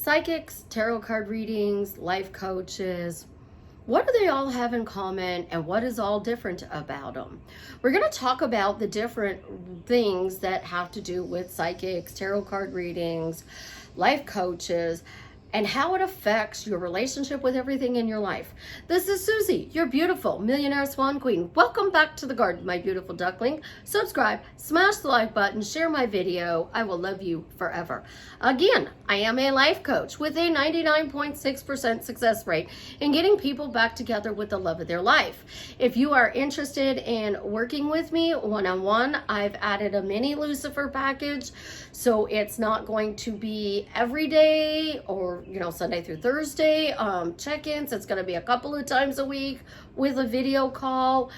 Psychics, tarot card readings, life coaches, what do they all have in common and what is all different about them? We're going to talk about the different things that have to do with psychics, tarot card readings, life coaches, and how it affects your relationship with everything in your life. This is Susie, your beautiful millionaire swan queen. Welcome back to the garden, my beautiful duckling. Subscribe, smash the like button, share my video. I will love you forever. Again, I am a life coach with a 99.6% success rate in getting people back together with the love of their life. If you are interested in working with me one-on-one, I've added a mini Lucifer package. So it's not going to be every day or Sunday through Thursday check-ins. It's going to be a couple of times a week with a video call.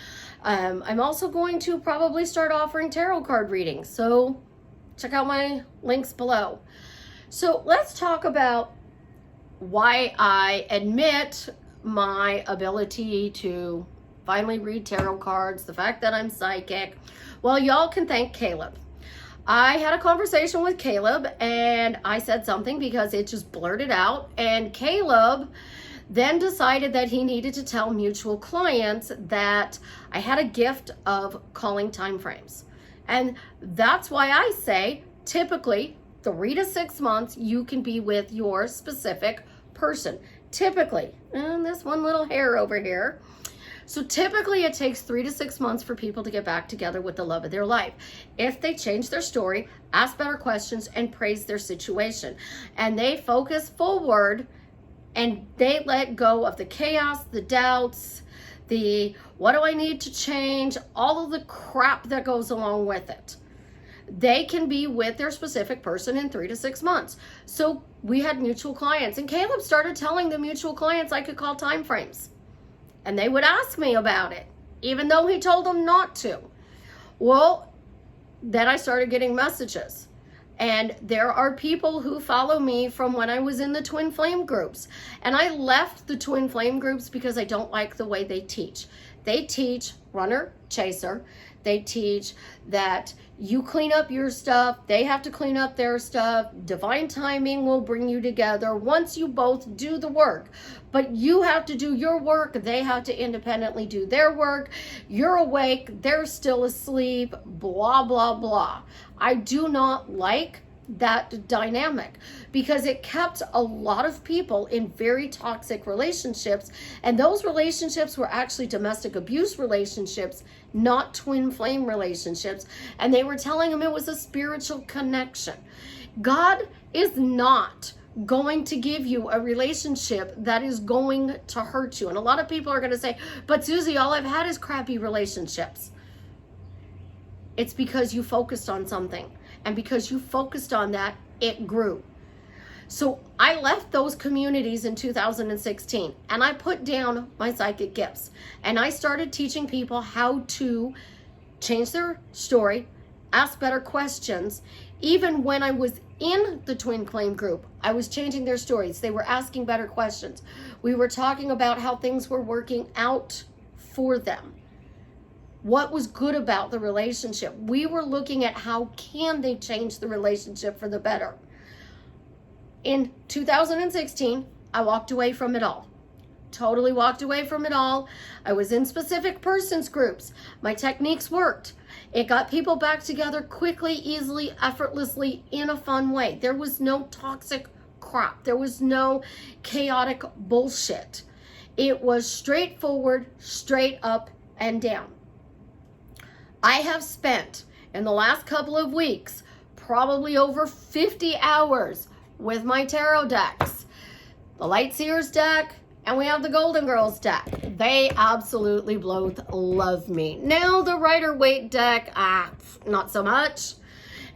I'm also going to probably start offering tarot card readings. So check out my links below. So let's talk about why I admit my ability to finally read tarot cards, the fact that I'm psychic. Well, y'all can thank Caleb. I had a conversation with Caleb and I said something because it just blurted out, and Caleb then decided that he needed to tell mutual clients that I had a gift of calling time frames. And that's why I say typically 3 to 6 months you can be with your specific person. Typically, and this one little hair over here. So typically it takes 3 to 6 months for people to get back together with the love of their life. If they change their story, ask better questions, and praise their situation. And they focus forward and they let go of the chaos, the doubts, the what do I need to change, all of the crap that goes along with it. They can be with their specific person in 3 to 6 months. So we had mutual clients, and Caleb started telling the mutual clients I could call time frames. And they would ask me about it, even though he told them not to. Well, then I started getting messages. And there are people who follow me from when I was in the twin flame groups. And I left the twin flame groups because I don't like the way they teach. They teach runner, chaser. They teach that you clean up your stuff, they have to clean up their stuff. Divine timing will bring you together once you both do the work. But you have to do your work, they have to independently do their work. You're awake, they're still asleep, blah, blah, blah. I do not like that dynamic because it kept a lot of people in very toxic relationships, and those relationships were actually domestic abuse relationships, not twin flame relationships, and they were telling them it was a spiritual connection. God is not going to give you a relationship that is going to hurt you. And a lot of people are going to say, but Susie, all I've had is crappy relationships. It's because you focused on something. And because you focused on that, it grew. So I left those communities in 2016 and I put down my psychic gifts. And I started teaching people how to change their story, ask better questions. Even when I was in the twin flame group, I was changing their stories. They were asking better questions. We were talking about how things were working out for them. What was good about the relationship? We were looking at how can they change the relationship for the better. In 2016, I walked away from it all. Totally walked away from it all. I was in specific persons groups. My techniques worked. It got people back together quickly, easily, effortlessly, in a fun way. There was no toxic crap. There was no chaotic bullshit. It was straightforward, straight up and down. I have spent in the last couple of weeks probably over 50 hours with my tarot decks. The Light Seers deck, and we have the Golden Girls deck. They absolutely both love me. Now the Rider-Waite deck, not so much.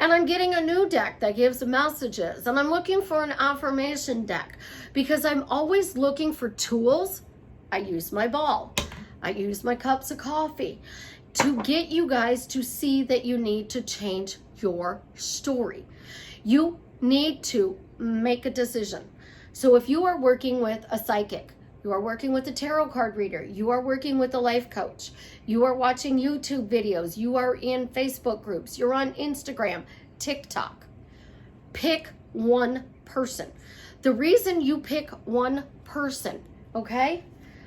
And I'm getting a new deck that gives messages. And I'm looking for an affirmation deck because I'm always looking for tools. I use my ball. I use my cups of coffee to get you guys to see that you need to change your story. You need to make a decision. So if you are working with a psychic, you are working with a tarot card reader, you are working with a life coach, you are watching YouTube videos, you are in Facebook groups, you're on Instagram, TikTok, pick one person. The reason you pick one person, okay?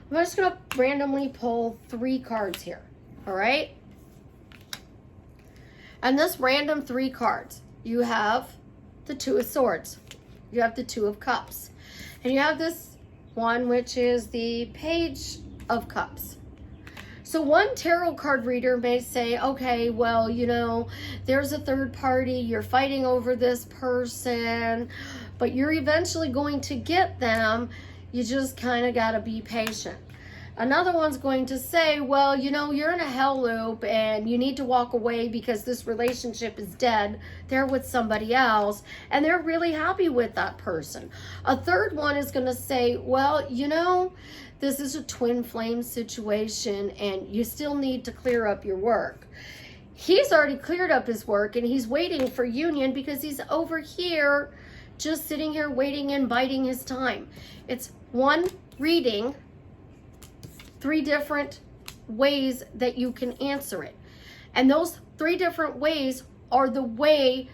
I'm just going to randomly pull 3 cards here, all right? And this random 3 cards, you have the 2 of Swords, you have the 2 of Cups, and you have this one, which is the Page of Cups. So one tarot card reader may say, okay, well, you know, there's a third party, you're fighting over this person, but you're eventually going to get them. You just kind of got to be patient. Another one's going to say, well, you know, you're in a hell loop and you need to walk away because this relationship is dead. They're with somebody else and they're really happy with that person. A third one is going to say, well, you know, this is a twin flame situation and you still need to clear up your work. He's already cleared up his work and he's waiting for union because he's over here just sitting here waiting and biding his time. It's one reading, 3 different ways that you can answer it. And those 3 different ways are the way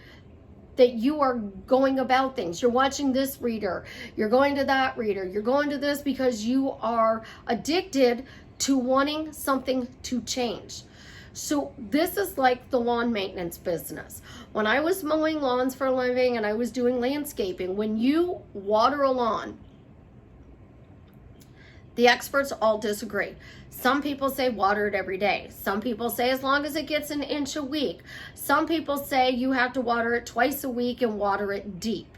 that you are going about things. You're watching this reader, you're going to that reader, you're going to this because you are addicted to wanting something to change. So this is like the lawn maintenance business. When I was mowing lawns for a living and I was doing landscaping, when you water a lawn, the experts all disagree. Some people say water it every day. Some people say as long as it gets an inch a week. Some people say you have to water it twice a week and water it deep.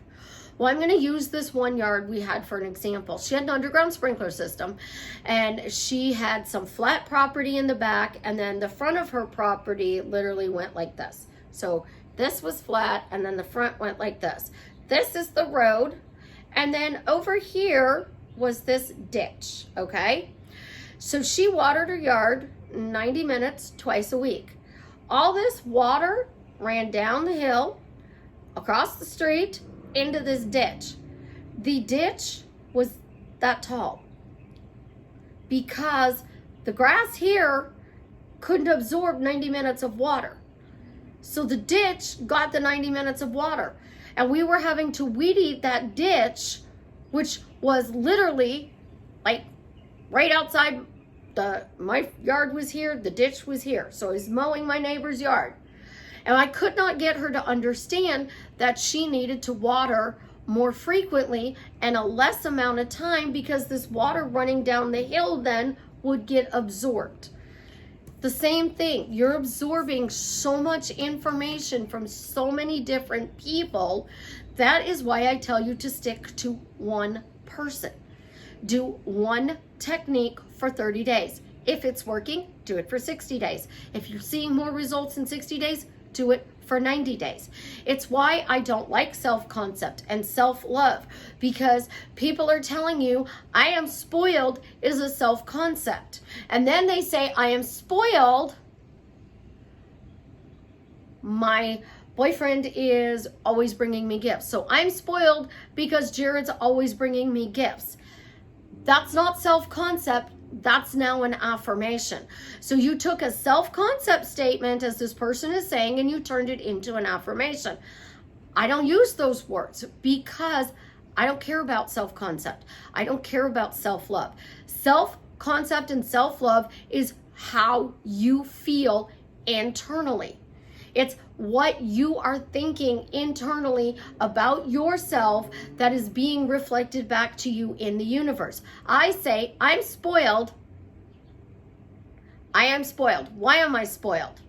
Well, I'm going to use this one yard we had for an example. She had an underground sprinkler system and she had some flat property in the back and then the front of her property literally went like this. So this was flat and then the front went like this. This is the road and then over here was this ditch, okay? So she watered her yard 90 minutes twice a week. All this water ran down the hill, across the street, into this ditch. The ditch was that tall because the grass here couldn't absorb 90 minutes of water. So the ditch got the 90 minutes of water. And we were having to weed eat that ditch, which was literally like right outside my yard was here, the ditch was here. So I was mowing my neighbor's yard. And I could not get her to understand that she needed to water more frequently and a less amount of time because this water running down the hill then would get absorbed. The same thing, you're absorbing so much information from so many different people. That is why I tell you to stick to one person. Do one technique for 30 days. If it's working, do it for 60 days. If you're seeing more results in 60 days, do it for 90 days. It's why I don't like self-concept and self-love, because people are telling you I am spoiled is a self-concept. And then they say I am spoiled. My boyfriend is always bringing me gifts. So I'm spoiled because Jared's always bringing me gifts. That's not self-concept. That's now an affirmation. So you took a self-concept statement, as this person is saying, and you turned it into an affirmation. I don't use those words because I don't care about self-concept. I don't care about self-love. Self-concept and self-love is how you feel internally. It's what you are thinking internally about yourself that is being reflected back to you in the universe. I say, I'm spoiled. I am spoiled. Why am I spoiled?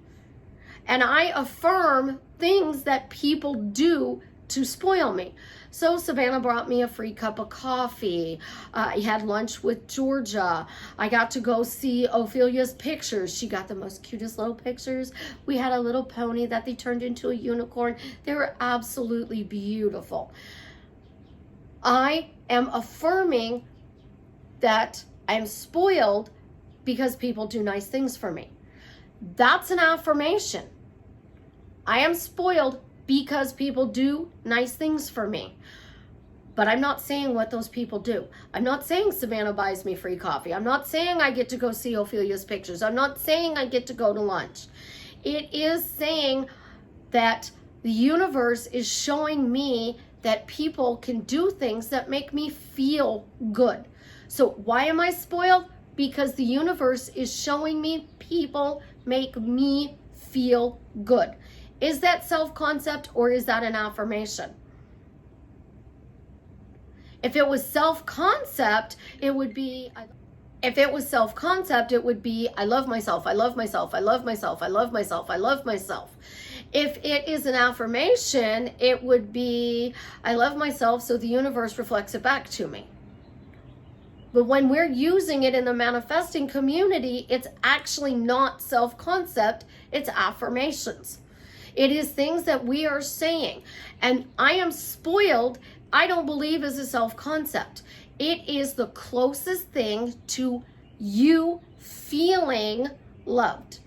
And I affirm things that people do to spoil me. So Savannah brought me a free cup of coffee. I had lunch with Georgia. I got to go see Ophelia's pictures. She got the most cutest little pictures. We had a little pony that they turned into a unicorn. They were absolutely beautiful. I am affirming that I'm spoiled because people do nice things for me. That's an affirmation. I am spoiled because people do nice things for me. But I'm not saying what those people do. I'm not saying Savannah buys me free coffee. I'm not saying I get to go see Ophelia's pictures. I'm not saying I get to go to lunch. It is saying that the universe is showing me that people can do things that make me feel good. So why am I spoiled? Because the universe is showing me people make me feel good. Is that self-concept or is that an affirmation? If it was self-concept, it would be, I love myself, I love myself, I love myself, I love myself, I love myself. If it is an affirmation, it would be, I love myself, so the universe reflects it back to me. But when we're using it in the manifesting community, it's actually not self-concept, it's affirmations. It is things that we are saying. And I am spoiled, I don't believe is a self-concept. It is the closest thing to you feeling loved.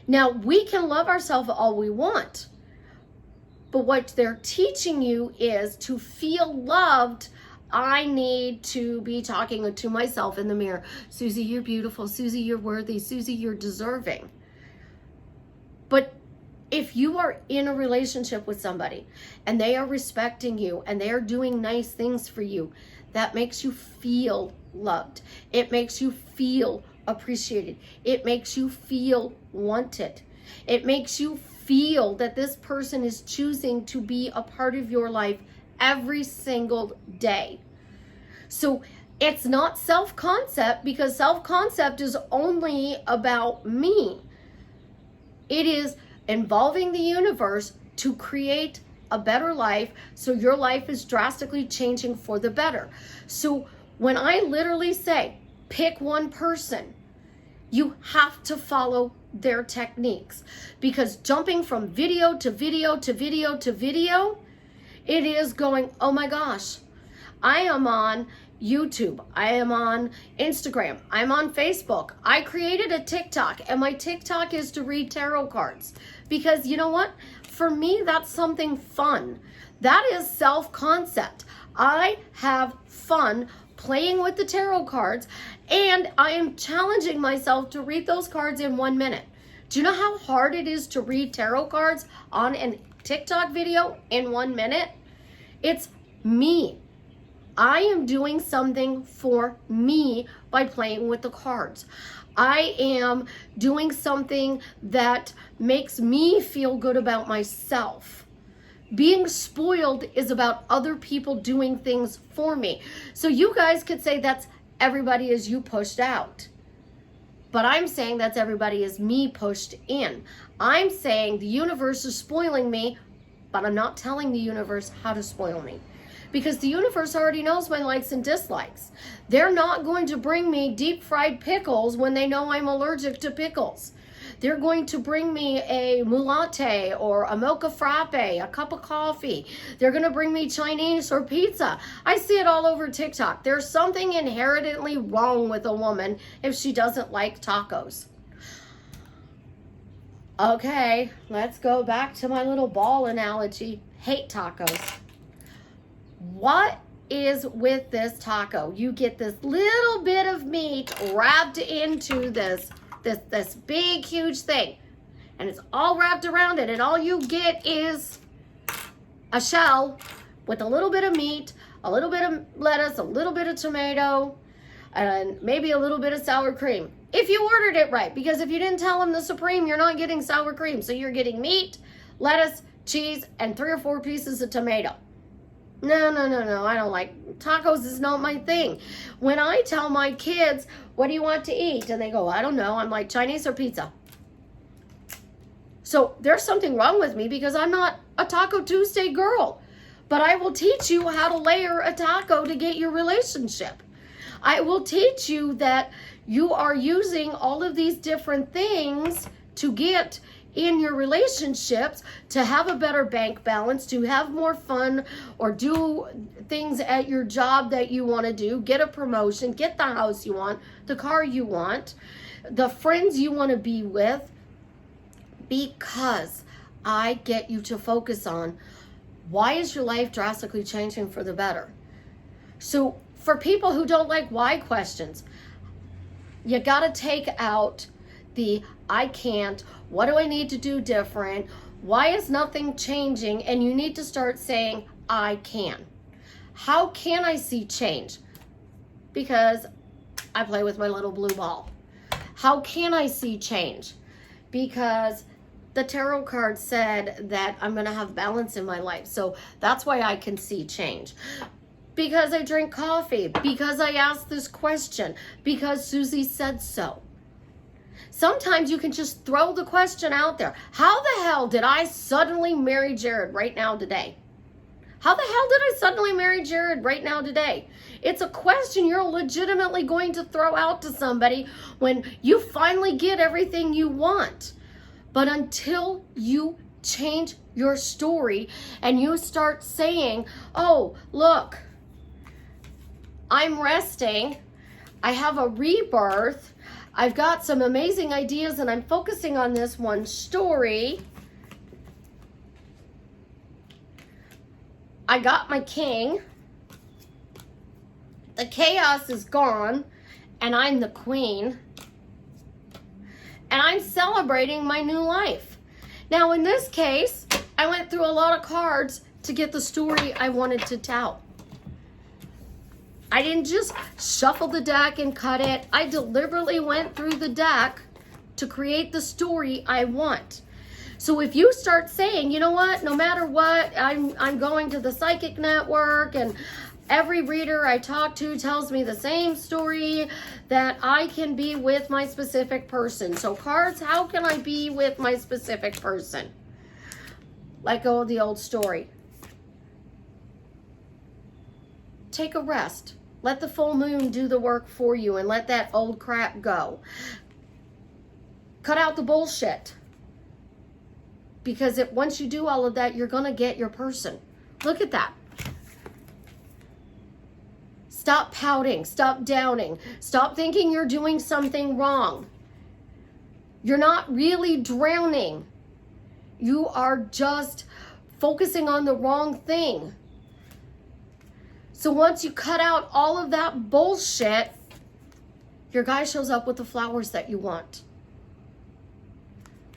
Now, we can love ourselves all we want, but what they're teaching you is to feel loved. I need to be talking to myself in the mirror. Susie, you're beautiful. Susie, you're worthy. Susie, you're deserving. But if you are in a relationship with somebody and they are respecting you and they are doing nice things for you, that makes you feel loved. It makes you feel appreciated. It makes you feel wanted. It makes you feel that this person is choosing to be a part of your life every single day. So it's not self-concept, because self-concept is only about me. It is involving the universe to create a better life, so your life is drastically changing for the better. So when I literally say, pick one person, you have to follow their techniques, because jumping from video to video to video to video, it is going, oh my gosh, I am on YouTube, I am on Instagram, I'm on Facebook. I created a TikTok, and my TikTok is to read tarot cards, because you know what? For me, that's something fun. That is self-concept. I have fun playing with the tarot cards, and I am challenging myself to read those cards in 1 minute. Do you know how hard it is to read tarot cards on a TikTok video in 1 minute? It's me. I am doing something for me by playing with the cards. I am doing something that makes me feel good about myself. Being spoiled is about other people doing things for me. So you guys could say that's everybody is you pushed out. But I'm saying that's everybody is me pushed in. I'm saying the universe is spoiling me, but I'm not telling the universe how to spoil me. Because the universe already knows my likes and dislikes. They're not going to bring me deep fried pickles when they know I'm allergic to pickles. They're going to bring me a latte or a mocha frappe, a cup of coffee. They're going to bring me Chinese or pizza. I see it all over TikTok. There's something inherently wrong with a woman if she doesn't like tacos. Okay, let's go back to my little ball analogy. Hate tacos. What is with this taco? You get this little bit of meat wrapped into this big, huge thing. And it's all wrapped around it. And all you get is a shell with a little bit of meat, a little bit of lettuce, a little bit of tomato, and maybe a little bit of sour cream. If you ordered it right. Because if you didn't tell them the Supreme, you're not getting sour cream. So you're getting meat, lettuce, cheese, and 3 or 4 pieces of tomato. No, I don't like tacos. Is not my thing. When I tell my kids, what do you want to eat? And they go, I don't know. I'm like, Chinese or pizza? So there's something wrong with me, because I'm not a Taco Tuesday girl. But I will teach you how to layer a taco to get your relationship. I will teach you that you are using all of these different things to get in your relationships, to have a better bank balance, to have more fun, or do things at your job that you want to do, get a promotion, get the house you want, the car you want, the friends you want to be with, because I get you to focus on why is your life drastically changing for the better. So for people who don't like why questions, you got to take out the I can't, what do I need to do different, why is nothing changing, and you need to start saying I can. How can I see change? Because I play with my little blue ball. How can I see change? Because the tarot card said that I'm going to have balance in my life. So that's why I can see change. Because I drink coffee. Because I asked this question. Because Susie said so. Sometimes you can just throw the question out there. How the hell did I suddenly marry Jared right now today? How the hell did I suddenly marry Jared right now today? It's a question you're legitimately going to throw out to somebody when you finally get everything you want. But until you change your story and you start saying, oh, look, I'm resting, I have a rebirth, I've got some amazing ideas and I'm focusing on this one story. I got my king. The chaos is gone and I'm the queen. And I'm celebrating my new life. Now in this case, I went through a lot of cards to get the story I wanted to tell. I didn't just shuffle the deck and cut it. I deliberately went through the deck to create the story I want. So if you start saying, you know what, no matter what, I'm going to the psychic network and every reader I talk to tells me the same story, that I can be with my specific person. So cards, how can I be with my specific person? Let go of the old story. Take a rest. Let the full moon do the work for you and let that old crap go. Cut out the bullshit. Because once you do all of that, you're going to get your person. Look at that. Stop pouting. Stop downing. Stop thinking you're doing something wrong. You're not really drowning. You are just focusing on the wrong thing. So once you cut out all of that bullshit, your guy shows up with the flowers that you want.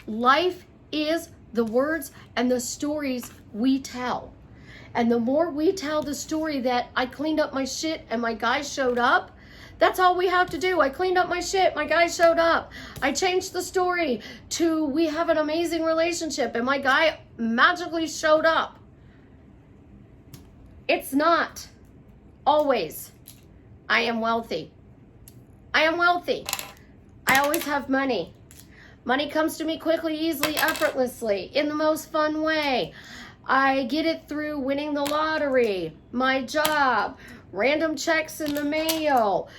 Life is the words and the stories we tell. And the more we tell the story that I cleaned up my shit and my guy showed up, that's all we have to do. I cleaned up my shit, my guy showed up. I changed the story to we have an amazing relationship and my guy magically showed up. It's not always I am wealthy. I am wealthy. I always have money. Money comes to me quickly, easily, effortlessly, in the most fun way. I get it through winning the lottery, my job, random checks in the mail.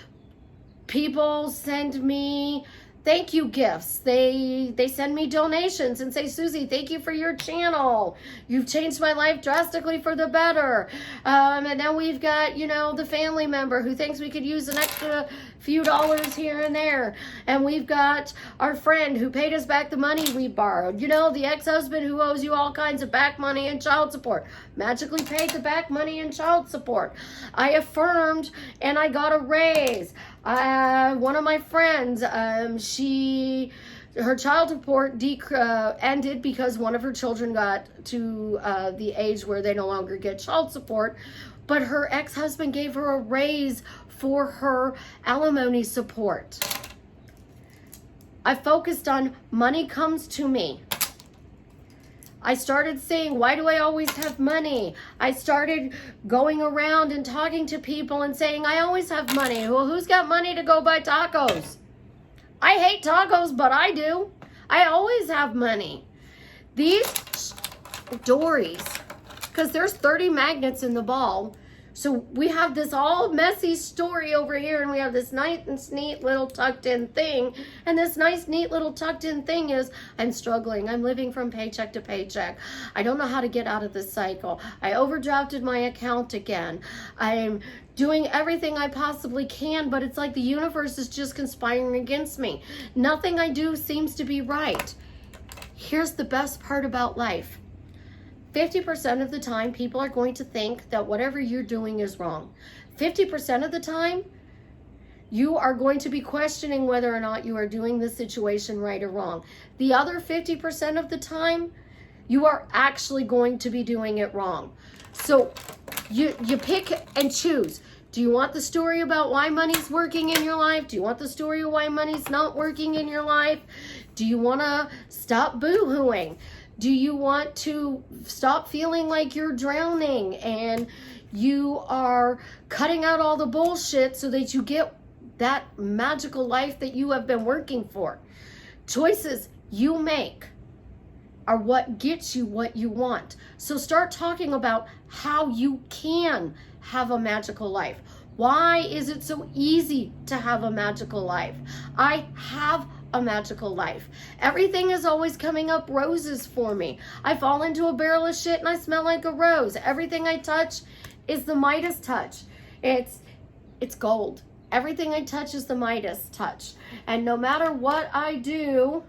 People send me thank you gifts. They send me donations and say, Susie, thank you for your channel. You've changed my life drastically for the better. And then we've got, the family member who thinks we could use an extra few dollars here and there. And we've got our friend who paid us back the money we borrowed. The ex-husband who owes you all kinds of back money and child support. Magically paid the back money and child support. I affirmed and I got a raise. One of my friends, her child support ended because one of her children got to the age where they no longer get child support, but her ex-husband gave her a raise for her alimony support. I focused on money comes to me. I started saying, why do I always have money? I started going around and talking to people and saying, I always have money. Well, who's got money to go buy tacos? I hate tacos, but I do. I always have money. These stories, because there's 30 magnets in the ball, so we have this all messy story over here, and we have this nice, neat little tucked in thing. And this nice, neat little tucked in thing is, I'm struggling. I'm living from paycheck to paycheck. I don't know how to get out of this cycle. I overdrafted my account again. I'm doing everything I possibly can, but it's like the universe is just conspiring against me. Nothing I do seems to be right. Here's the best part about life. 50% of the time, people are going to think that whatever you're doing is wrong. 50% of the time, you are going to be questioning whether or not you are doing the situation right or wrong. The other 50% of the time, You are actually going to be doing it wrong. So you pick and choose. Do you want the story about why money's working in your life? Do you want the story of why money's not working in your life? Do you want to stop boo-hooing? Do you want to stop feeling like you're drowning and you are cutting out all the bullshit so that you get that magical life that you have been working for? Choices you make are what gets you what you want. So start talking about how you can have a magical life. Why is it so easy to have a magical life? I have a magical life. Everything is always coming up roses for me. I fall into a barrel of shit and I smell like a rose. Everything I touch is the Midas touch. It's gold. Everything I touch is the Midas touch. And no matter what I do,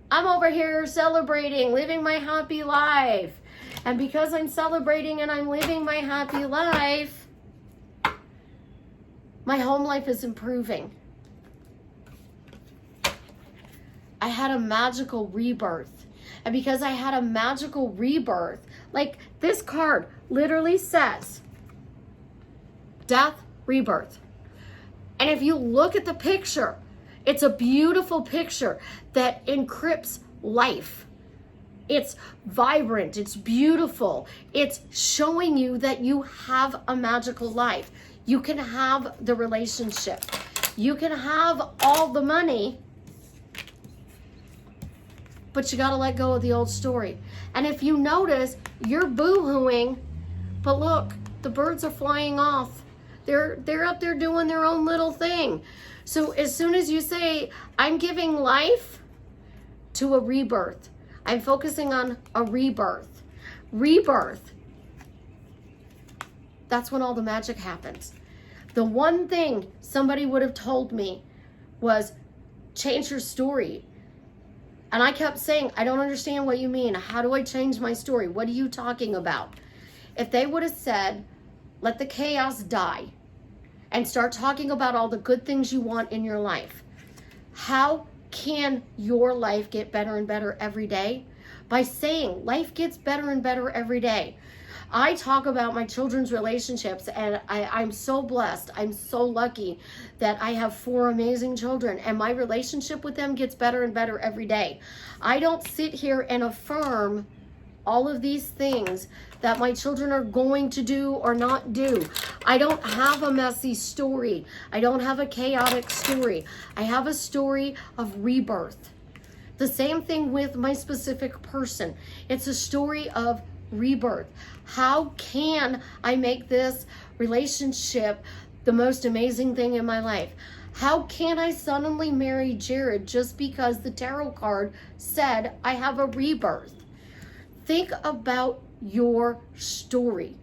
I'm over here celebrating, living my happy life. And because I'm celebrating and I'm living my happy life, my home life is improving. I had a magical rebirth. And because I had a magical rebirth, like this card literally says, death, rebirth. And if you look at the picture, it's a beautiful picture that encrypts life. It's vibrant, it's beautiful. It's showing you that you have a magical life. You can have the relationship. You can have all the money, but you got to let go of the old story. And if you notice, you're boo-hooing, but look, the birds are flying off. They're up there doing their own little thing. So as soon as you say, I'm giving life to a rebirth, I'm focusing on a rebirth. Rebirth, that's when all the magic happens. The one thing somebody would have told me was, change your story. And I kept saying, I don't understand what you mean. How do I change my story? What are you talking about? If they would have said, let the chaos die and start talking about all the good things you want in your life. How can your life get better and better every day? By saying life gets better and better every day. I talk about my children's relationships, and I'm so blessed. I'm so lucky that I have 4 amazing children, and my relationship with them gets better and better every day. I don't sit here and affirm all of these things that my children are going to do or not do. I don't have a messy story. I don't have a chaotic story. I have a story of rebirth. The same thing with my specific person. It's a story of rebirth. How can I make this relationship the most amazing thing in my life? How can I suddenly marry Jared just because the tarot card said I have a rebirth? Think about your story.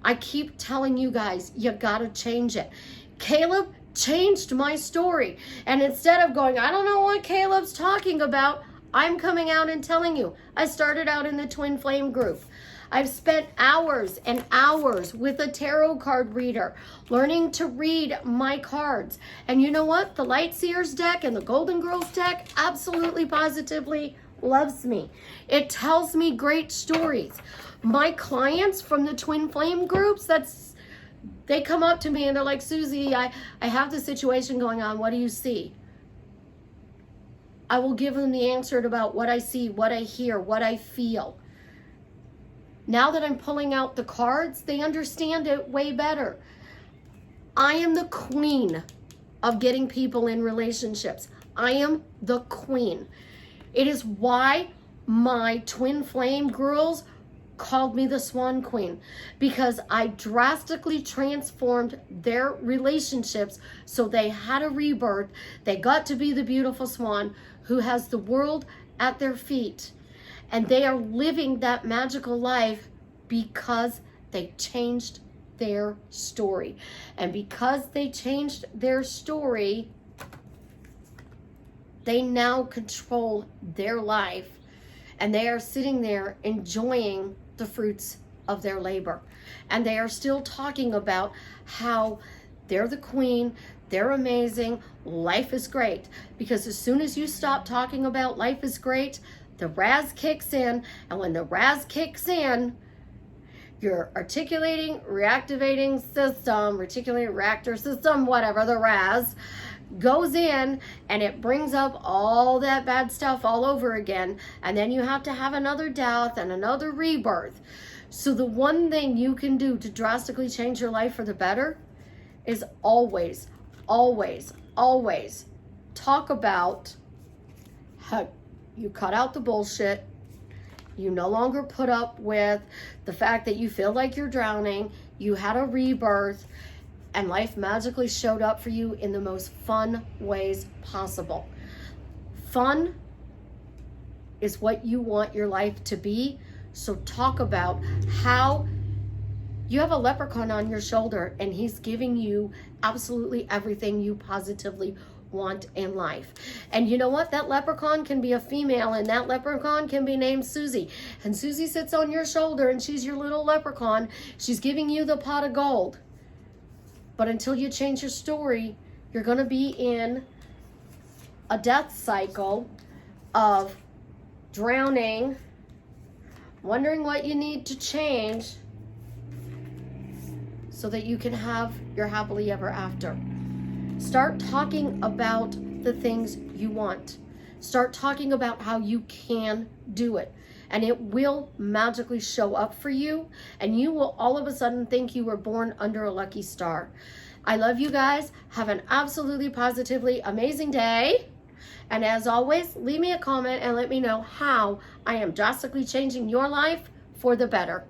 I keep telling you guys, you gotta change it. Caleb changed my story. And instead of going, I don't know what Caleb's talking about, I'm coming out and telling you. I started out in the Twin Flame group. I've spent hours and hours with a tarot card reader, learning to read my cards. And you know what? The Light Seers deck and the Golden Girls deck absolutely positively loves me. It tells me great stories. My clients from the Twin Flame groups, they come up to me and they're like, Susie, I have this situation going on. What do you see? I will give them the answer about what I see, what I hear, what I feel. Now that I'm pulling out the cards, they understand it way better. I am the queen of getting people in relationships. I am the queen. It is why my Twin Flame girls called me the Swan Queen, because I drastically transformed their relationships so they had a rebirth. They got to be the beautiful swan who has the world at their feet. And they are living that magical life because they changed their story. And because they changed their story, they now control their life. And they are sitting there enjoying the fruits of their labor. And they are still talking about how they're the queen, they're amazing, life is great. Because as soon as you stop talking about life is great, the RAS kicks in, and when the RAS kicks in, your articulating, reactivating system, reticulate reactor system, whatever, the RAS, goes in and it brings up all that bad stuff all over again. And then you have to have another death and another rebirth. So the one thing you can do to drastically change your life for the better is always, always, always talk about how you cut out the bullshit. You no longer put up with the fact that you feel like you're drowning. You had a rebirth, and life magically showed up for you in the most fun ways possible. Fun is what you want your life to be. So talk about how you have a leprechaun on your shoulder and he's giving you absolutely everything you positively want in life. And you know what? That leprechaun can be a female, and that leprechaun can be named Susie. And Susie sits on your shoulder and she's your little leprechaun. She's giving you the pot of gold. But until you change your story, you're going to be in a death cycle of drowning, wondering what you need to change so that you can have your happily ever after. Start talking about the things you want. Start talking about how you can do it. And it will magically show up for you. And you will all of a sudden think you were born under a lucky star. I love you guys. Have an absolutely positively amazing day. And as always, leave me a comment and let me know how I am drastically changing your life for the better.